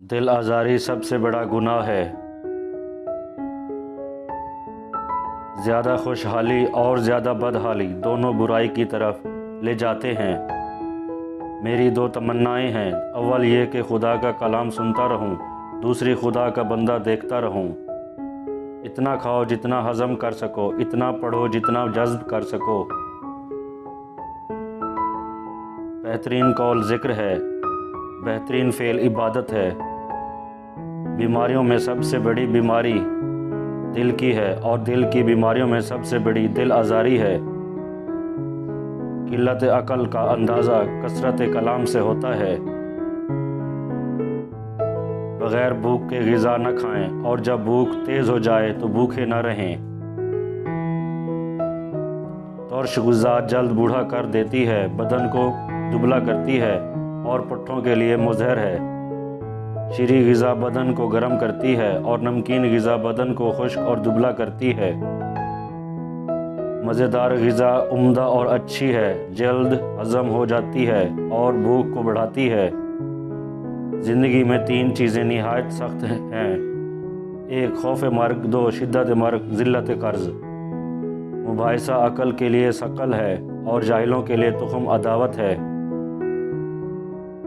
دل آزاری سب سے بڑا گناہ ہے۔ زیادہ خوشحالی اور زیادہ بدحالی دونوں برائی کی طرف لے جاتے ہیں۔ میری دو تمنائیں ہیں، اول یہ کہ خدا کا کلام سنتا رہوں، دوسری خدا کا بندہ دیکھتا رہوں۔ اتنا کھاؤ جتنا ہضم کر سکو، اتنا پڑھو جتنا جذب کر سکو۔ بہترین قول ذکر ہے، بہترین فعل عبادت ہے۔ بیماریوں میں سب سے بڑی بیماری دل کی ہے، اور دل کی بیماریوں میں سب سے بڑی دل آزاری ہے۔ قلت عقل کا اندازہ کثرت کلام سے ہوتا ہے۔ بغیر بھوک کے غذا نہ کھائیں، اور جب بھوک تیز ہو جائے تو بھوکے نہ رہیں۔ ترش غذا جلد بوڑھا کر دیتی ہے، بدن کو دبلا کرتی ہے اور پٹھوں کے لیے مضر ہے۔ شیریں غذا بدن کو گرم کرتی ہے، اور نمکین غذا بدن کو خشک اور دبلا کرتی ہے۔ مزیدار غذا عمدہ اور اچھی ہے، جلد ہضم ہو جاتی ہے اور بھوک کو بڑھاتی ہے۔ زندگی میں 3 چیزیں نہایت سخت ہیں: 1 خوف مرگ، 2 شدت مرگ، ذلت قرض۔ مباحثہ عقل کے لیے ثقل ہے اور جاہلوں کے لیے تخم عداوت ہے۔